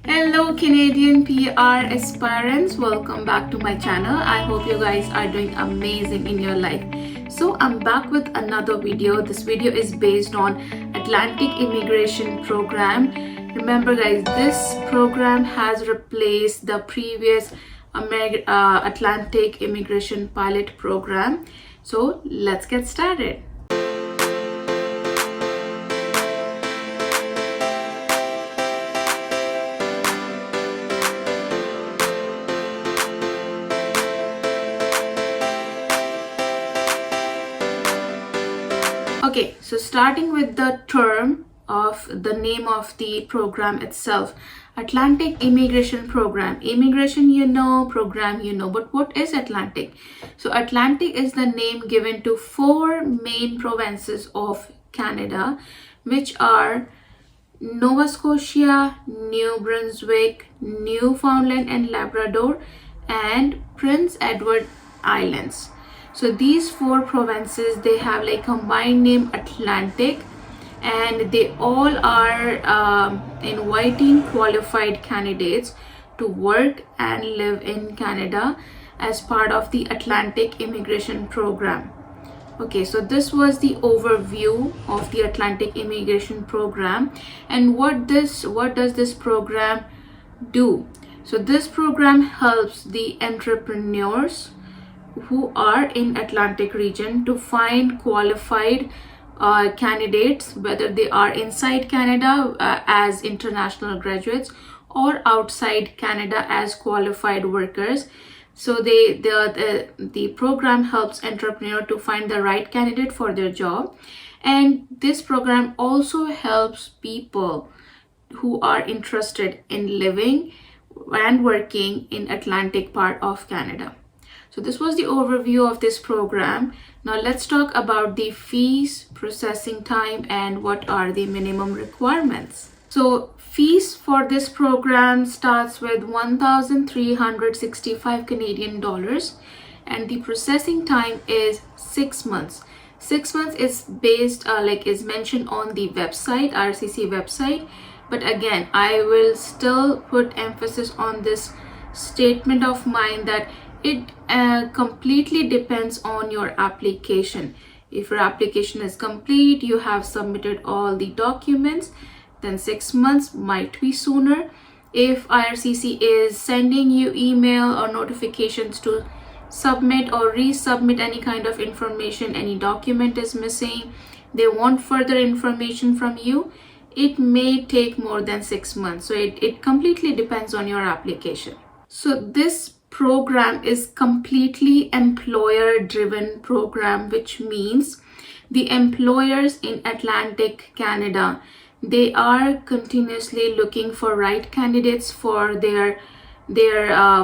Hello Canadian PR aspirants, welcome back to my channel. I hope you guys are doing amazing in your life. So I'm back with another video. This video is based on Atlantic Immigration Program. Remember guys, this program has replaced the previous Atlantic Immigration Pilot Program. So let's get started. Okay, so starting with the term of the name of the program itself, Atlantic Immigration Program. Immigration you know, program you know, but what is Atlantic? So Atlantic is the name given to four main provinces of Canada, which are Nova Scotia, New Brunswick, Newfoundland and Labrador, and Prince Edward Islands. So these four provinces, they have like combined name Atlantic, and they all are inviting qualified candidates to work and live in Canada as part of the Atlantic Immigration Program. Okay, so this was the overview of the Atlantic Immigration Program, and what does this program do? So this program helps the entrepreneurs who are in Atlantic region to find qualified candidates, whether they are inside Canada as international graduates or outside Canada as qualified workers. So the program helps entrepreneur to find the right candidate for their job, and this program also helps people who are interested in living and working in Atlantic part of Canada. So this was the overview of this program. Now let's talk about the fees, processing time, and what are the minimum requirements. So fees for this program starts with 1,365 Canadian dollars, and the processing time is 6 months. 6 months is based is mentioned on the website, RCC website, but again I will still put emphasis on this statement of mine that it completely depends on your application. If your application is complete, you have submitted all the documents, then 6 months might be sooner. If IRCC is sending you email or notifications to submit or resubmit any kind of information, any document is missing, they want further information from you, it may take more than 6 months. So it completely depends on your application. So this program is completely employer driven program, which means the employers in Atlantic Canada, they are continuously looking for right candidates for their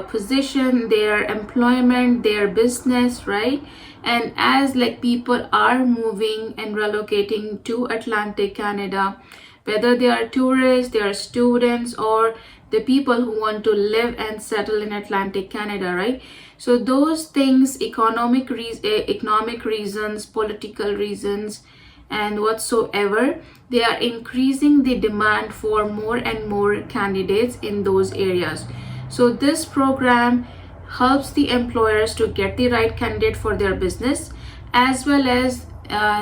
position, their employment, their business, right? And as like people are moving and relocating to Atlantic Canada, whether they are tourists, they are students, or the people who want to live and settle in Atlantic Canada, right? So those things, economic reasons, political reasons, and whatsoever, they are increasing the demand for more and more candidates in those areas. So this program helps the employers to get the right candidate for their business, as well as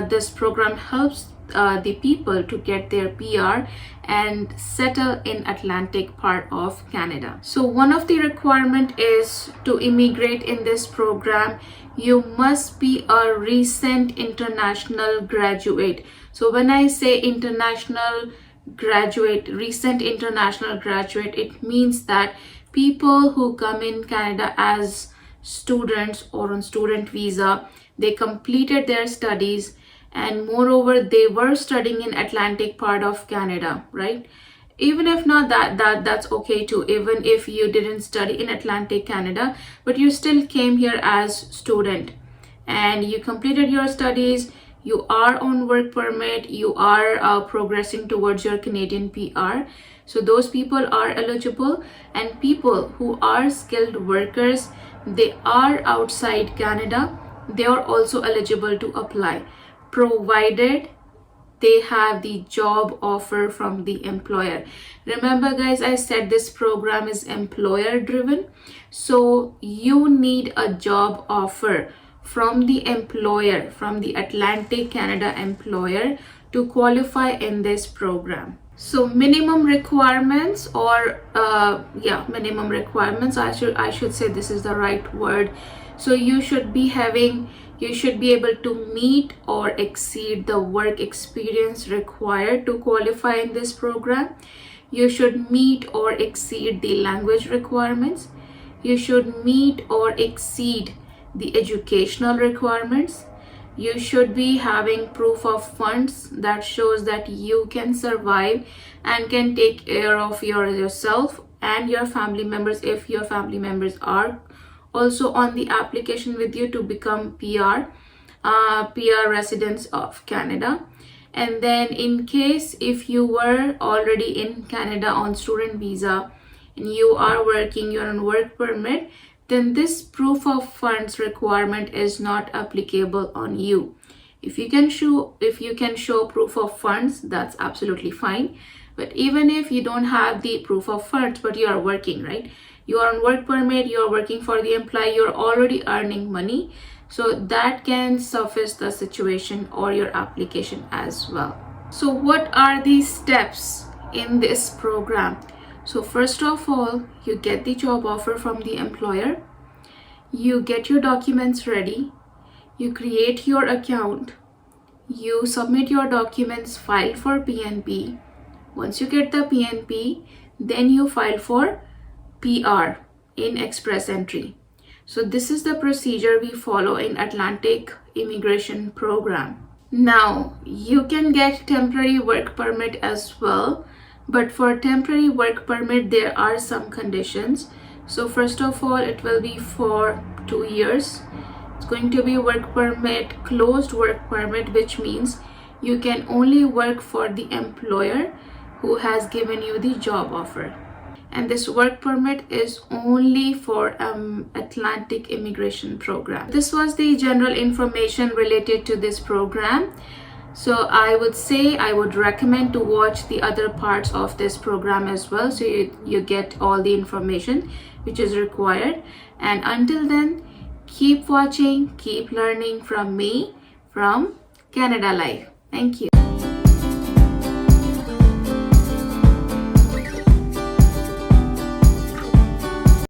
this program helps the people to get their PR and settle in Atlantic part of Canada. So one of the requirement is to immigrate in this program, you must be a recent international graduate. So when I say international graduate, recent international graduate, it means that people who come in Canada as students or on student visa, they completed their studies, and moreover they were studying in Atlantic part of Canada, right? Even if not that's okay too. Even if you didn't study in Atlantic Canada, but you still came here as student and you completed your studies, you are on work permit, you are progressing towards your Canadian PR. So those people are eligible, and people who are skilled workers, they are outside Canada, they are also eligible to apply, provided they have the job offer from the employer. Remember guys, I said this program is employer driven, so you need a job offer from the employer, from the Atlantic Canada employer, to qualify in this program. So minimum requirements, or minimum requirements, I should say this is the right word. So you should be able to meet or exceed the work experience required to qualify in this program. You should meet or exceed the language requirements. You should meet or exceed the educational requirements. You should be having proof of funds that shows that you can survive and can take care of yourself and your family members, if your family members are also on the application with you to become PR residents of Canada. And then in case if you were already in Canada on student visa and you are working, you're on work permit, then this proof of funds requirement is not applicable on you. If you can show proof of funds, that's absolutely fine. But even if you don't have the proof of funds, but you are working, right? You are on work permit, you are working for the employer, you're already earning money, so that can suffice the situation or your application as well. So what are the steps in this program? So first of all, you get the job offer from the employer, you get your documents ready, you create your account, you submit your documents, file for PNP. Once you get the PNP, then you file for PR in express entry. So this is the procedure we follow in Atlantic immigration program. Now you can get temporary work permit as well, but for temporary work permit there are some conditions. So first of all, it will be for 2 years. It's going to be work permit, closed work permit, which means you can only work for the employer who has given you the job offer. And this work permit is only for Atlantic immigration program. This was the general information related to this program. So I would recommend to watch the other parts of this program as well, so you get all the information which is required. And until then, keep watching, keep learning from me, from Canada Life. Thank you.